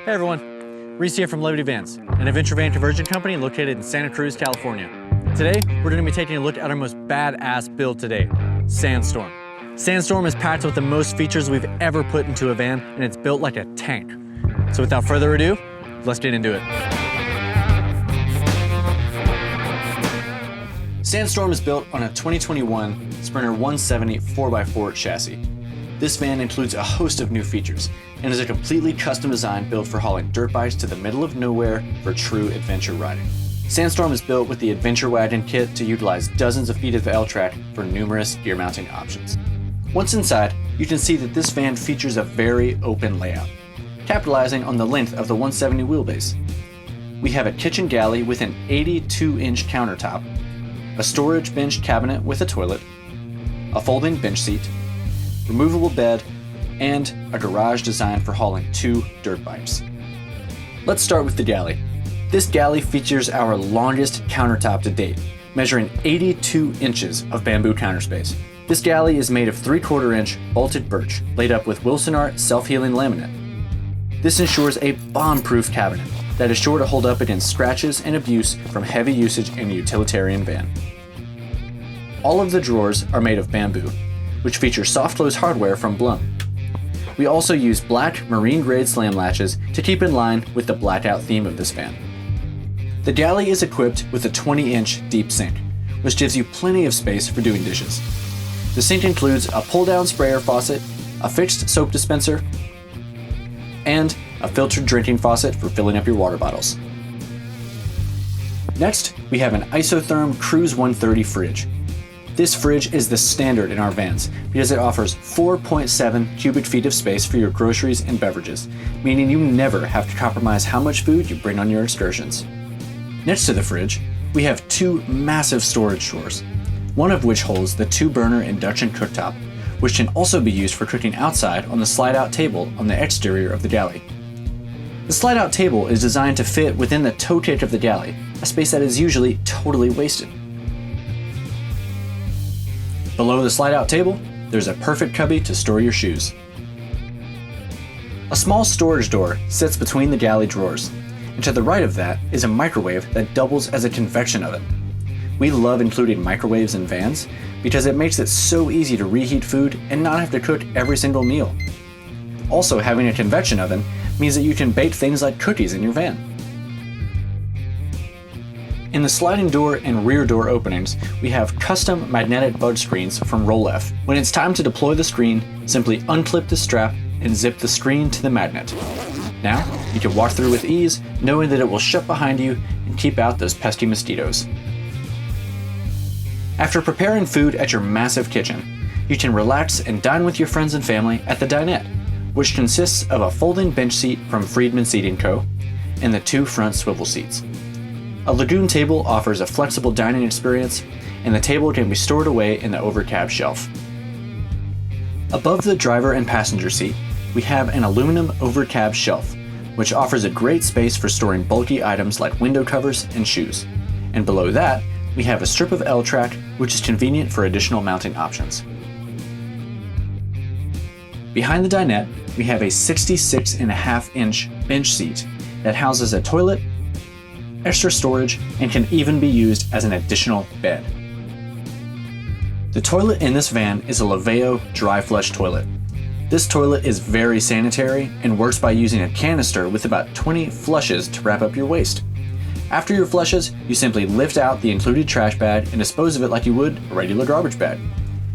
Hey everyone, Reese here from Laveo Vans, an adventure van conversion company located in Santa Cruz, California. Today, we're going to be taking a look at our most badass build today, Sandstorm. Sandstorm is packed with the most features we've ever put into a van, and it's built like a tank. So without further ado, let's get into it. Sandstorm is built on a 2021 Sprinter 170 4x4 chassis. This van includes a host of new features and is a completely custom design built for hauling dirt bikes to the middle of nowhere for true adventure riding. Sandstorm is built with the Adventure Wagon kit to utilize dozens of feet of L-track for numerous gear mounting options. Once inside, you can see that this van features a very open layout, capitalizing on the length of the 170 wheelbase. We have a kitchen galley with an 82-inch countertop, a storage bench cabinet with a toilet, a folding bench seat, removable bed, and a garage designed for hauling 2 dirt bikes. Let's start with the galley. This galley features our longest countertop to date, measuring 82 inches of bamboo counter space. This galley is made of 3/4 inch bolted birch, laid up with Wilson Art self-healing laminate. This ensures a bomb-proof cabinet that is sure to hold up against scratches and abuse from heavy usage in a utilitarian van. All of the drawers are made of bamboo, which feature soft close hardware from Blum. We also use black marine grade slam latches to keep in line with the blackout theme of this van. The galley is equipped with a 20-inch deep sink, which gives you plenty of space for doing dishes. The sink includes a pull-down sprayer faucet, a fixed soap dispenser, and a filtered drinking faucet for filling up your water bottles. Next, we have an isotherm Cruise 130 fridge. This fridge is the standard in our vans because it offers 4.7 cubic feet of space for your groceries and beverages, meaning you never have to compromise how much food you bring on your excursions. Next to the fridge, we have 2 massive storage drawers, one of which holds the 2-burner induction cooktop, which can also be used for cooking outside on the slide-out table on the exterior of the galley. The slide-out table is designed to fit within the toe kick of the galley, a space that is usually totally wasted. Below the slide-out table, there's a perfect cubby to store your shoes. A small storage door sits between the galley drawers, and to the right of that is a microwave that doubles as a convection oven. We love including microwaves in vans because it makes it so easy to reheat food and not have to cook every single meal. Also, having a convection oven means that you can bake things like cookies in your van. In the sliding door and rear door openings, we have custom magnetic bug screens from Roll-F. When it's time to deploy the screen, simply unclip the strap and zip the screen to the magnet. Now, you can walk through with ease, knowing that it will shut behind you and keep out those pesky mosquitoes. After preparing food at your massive kitchen, you can relax and dine with your friends and family at the Dinette, which consists of a folding bench seat from Friedman Seating Co. and the 2 front swivel seats. A lagoon table offers a flexible dining experience, and the table can be stored away in the overcab shelf. Above the driver and passenger seat, we have an aluminum overcab shelf, which offers a great space for storing bulky items like window covers and shoes. And below that, we have a strip of L-track, which is convenient for additional mounting options. Behind the dinette, we have a 66.5-inch bench seat that houses a toilet, extra storage, and can even be used as an additional bed. The toilet in this van is a Laveo dry flush toilet. This toilet is very sanitary and works by using a canister with about 20 flushes to wrap up your waste. After your flushes, you simply lift out the included trash bag and dispose of it like you would a regular garbage bag.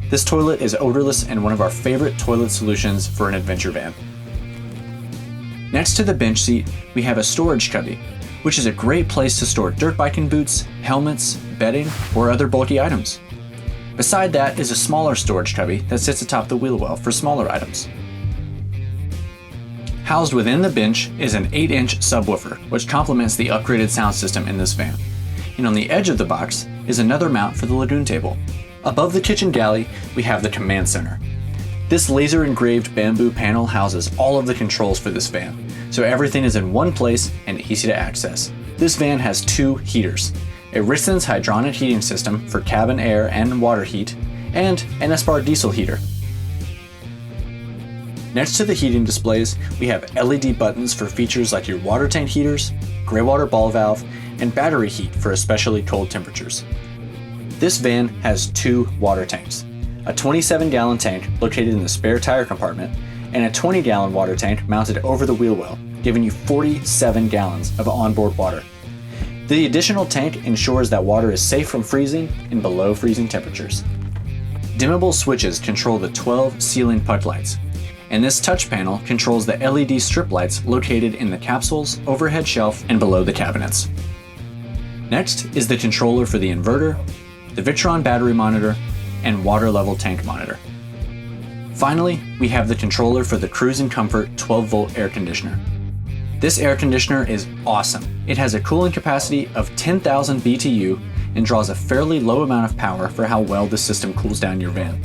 This toilet is odorless and one of our favorite toilet solutions for an adventure van. Next to the bench seat, we have a storage cubby, which is a great place to store dirt biking boots, helmets, bedding, or other bulky items. Beside that is a smaller storage cubby that sits atop the wheel well for smaller items. Housed within the bench is an 8-inch subwoofer, which complements the upgraded sound system in this van. And on the edge of the box is another mount for the lagoon table. Above the kitchen galley, we have the command center. This laser engraved bamboo panel houses all of the controls for this van, so everything is in one place and easy to access. This van has 2 heaters, a Ristons hydronic heating system for cabin air and water heat, and an Espar diesel heater. Next to the heating displays, we have LED buttons for features like your water tank heaters, gray water ball valve, and battery heat for especially cold temperatures. This van has 2 water tanks, a 27-gallon tank located in the spare tire compartment, and a 20-gallon water tank mounted over the wheel well, giving you 47 gallons of onboard water. The additional tank ensures that water is safe from freezing and below freezing temperatures. Dimmable switches control the 12 ceiling puck lights, and this touch panel controls the LED strip lights located in the capsule's overhead shelf and below the cabinets. Next is the controller for the inverter, the Victron battery monitor, and water level tank monitor. Finally, we have the controller for the Cruise and Comfort 12-volt air conditioner. This air conditioner is awesome. It has a cooling capacity of 10,000 BTU and draws a fairly low amount of power for how well the system cools down your van.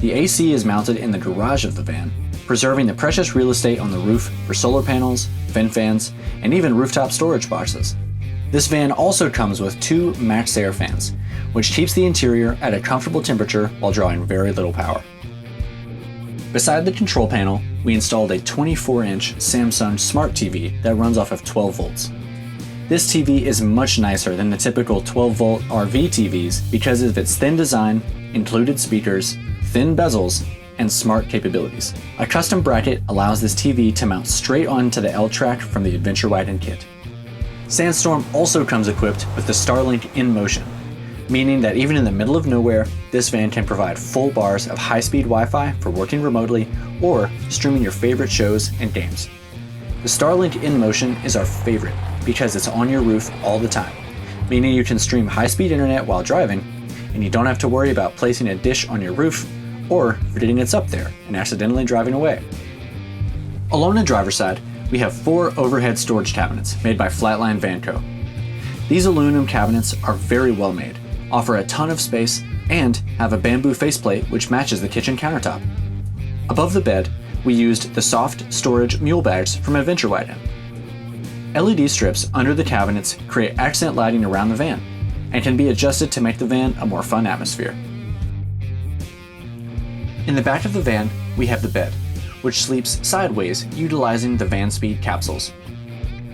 The AC is mounted in the garage of the van, preserving the precious real estate on the roof for solar panels, vent fans, and even rooftop storage boxes. This van also comes with 2 max air fans, which keeps the interior at a comfortable temperature while drawing very little power. Beside the control panel, we installed a 24-inch Samsung Smart TV that runs off of 12 volts. This TV is much nicer than the typical 12-volt RV TVs because of its thin design, included speakers, thin bezels, and smart capabilities. A custom bracket allows this TV to mount straight onto the L-track from the Adventure Widen kit. Sandstorm also comes equipped with the Starlink in motion, meaning that even in the middle of nowhere, this van can provide full bars of high-speed Wi-Fi for working remotely or streaming your favorite shows and games. The Starlink in motion is our favorite because it's on your roof all the time, meaning you can stream high-speed internet while driving, and you don't have to worry about placing a dish on your roof or forgetting it's up there and accidentally driving away. Along the driver's side, we have 4 overhead storage cabinets made by Flatline Vanco. These aluminum cabinets are very well made, offer a ton of space, and have a bamboo faceplate which matches the kitchen countertop. Above the bed, we used the soft storage mule bags from Adventure Widen. LED strips under the cabinets create accent lighting around the van and can be adjusted to make the van a more fun atmosphere. In the back of the van, we have the bed, which sleeps sideways utilizing the van speed capsules.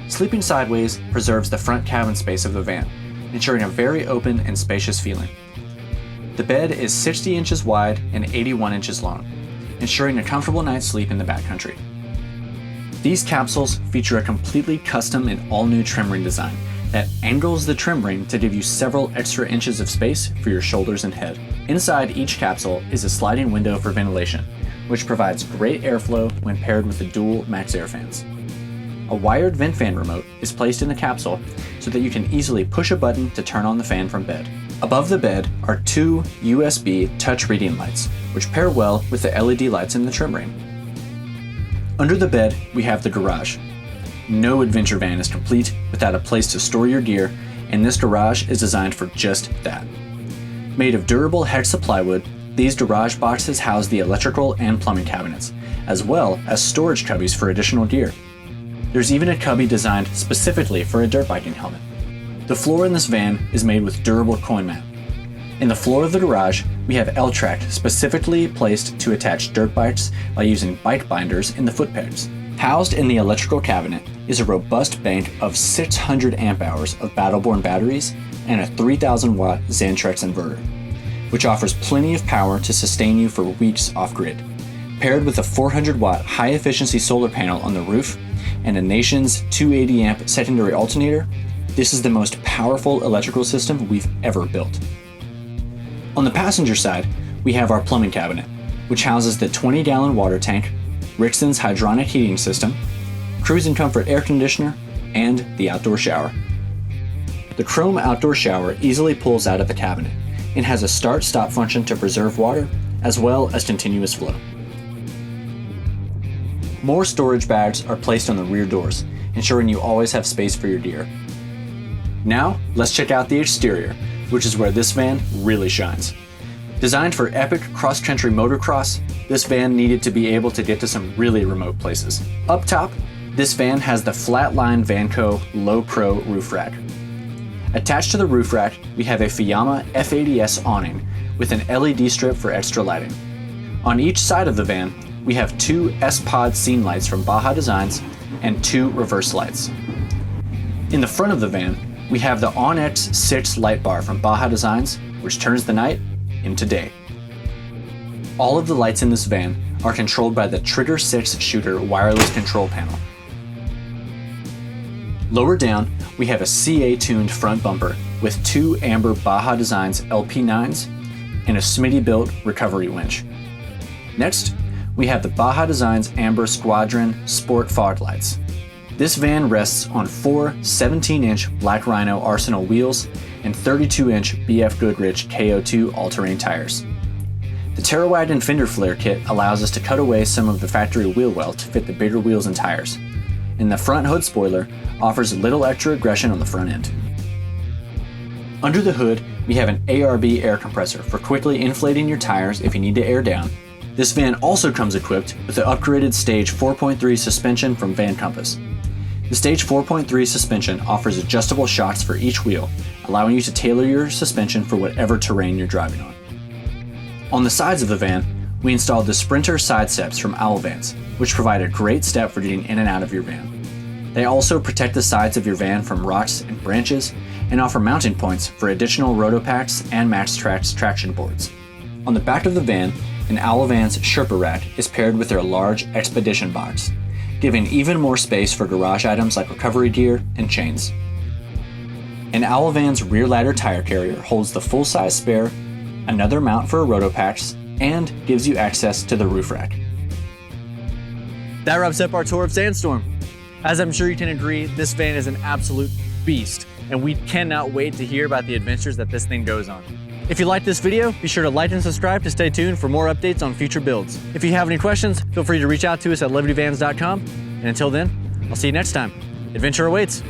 Sleeping sideways preserves the front cabin space of the van, ensuring a very open and spacious feeling. The bed is 60 inches wide and 81 inches long, ensuring a comfortable night's sleep in the backcountry. These capsules feature a completely custom and all-new trim ring design that angles the trim ring to give you several extra inches of space for your shoulders and head. Inside each capsule is a sliding window for ventilation, which provides great airflow when paired with the dual max air fans. A wired vent fan remote is placed in the capsule so that you can easily push a button to turn on the fan from bed. Above the bed are 2 USB touch reading lights, which pair well with the LED lights in the trim ring. Under the bed, we have the garage. No adventure van is complete without a place to store your gear, and this garage is designed for just that. Made of durable hexa plywood, these garage boxes house the electrical and plumbing cabinets, as well as storage cubbies for additional gear. There's even a cubby designed specifically for a dirt biking helmet. The floor in this van is made with durable coin mat. In the floor of the garage, we have L-track specifically placed to attach dirt bikes by using bike binders in the foot pegs. Housed in the electrical cabinet is a robust bank of 600 amp hours of Battleborn batteries and a 3000 watt Xantrex inverter, which offers plenty of power to sustain you for weeks off-grid. Paired with a 400 watt high-efficiency solar panel on the roof and a Nation's 280 amp secondary alternator, this is the most powerful electrical system we've ever built. On the passenger side, we have our plumbing cabinet, which houses the 20-gallon water tank, Rixon's hydronic heating system, Cruise and Comfort air conditioner, and the outdoor shower. The chrome outdoor shower easily pulls out of the cabinet and has a start-stop function to preserve water, as well as continuous flow. More storage bags are placed on the rear doors, ensuring you always have space for your gear. Now, let's check out the exterior, which is where this van really shines. Designed for epic cross-country motocross, this van needed to be able to get to some really remote places. Up top, this van has the Flatline Vanco Low Pro roof rack. Attached to the roof rack, we have a Fiamma F80S awning with an LED strip for extra lighting. On each side of the van, we have 2 S-Pod scene lights from Baja Designs and 2 reverse lights. In the front of the van, we have the OnX 6 light bar from Baja Designs, which turns the night into day. All of the lights in this van are controlled by the Trigger 6 shooter wireless control panel. Lower down, we have a CA-tuned front bumper with 2 amber Baja Designs LP9s and a Smitty-built recovery winch. Next, we have the Baja Designs Amber Squadron Sport fog lights. This van rests on 4 17-inch Black Rhino Arsenal wheels and 32-inch BF Goodrich KO2 all-terrain tires. The TerraWagon fender flare kit allows us to cut away some of the factory wheel well to fit the bigger wheels and tires, and the front hood spoiler offers a little extra aggression on the front end. Under the hood, we have an ARB air compressor for quickly inflating your tires if you need to air down. This van also comes equipped with the upgraded Stage 4.3 suspension from Van Compass. The Stage 4.3 suspension offers adjustable shocks for each wheel, allowing you to tailor your suspension for whatever terrain you're driving on. On the sides of the van, we installed the Sprinter side steps from Owl Vans, which provide a great step for getting in and out of your van. They also protect the sides of your van from rocks and branches and offer mounting points for additional Rotopacks and MaxTrax traction boards. On the back of the van, an Owl Vans Sherpa rack is paired with their large Expedition box, giving even more space for garage items like recovery gear and chains. An Owl Vans rear ladder tire carrier holds the full-size spare, another mount for Rotopacks, and gives you access to the roof rack. That wraps up our tour of Sandstorm. As I'm sure you can agree, this van is an absolute beast, and we cannot wait to hear about the adventures that this thing goes on. If you liked this video, be sure to like and subscribe to stay tuned for more updates on future builds. If you have any questions, feel free to reach out to us at libertyvans.com. And until then, I'll see you next time. Adventure awaits.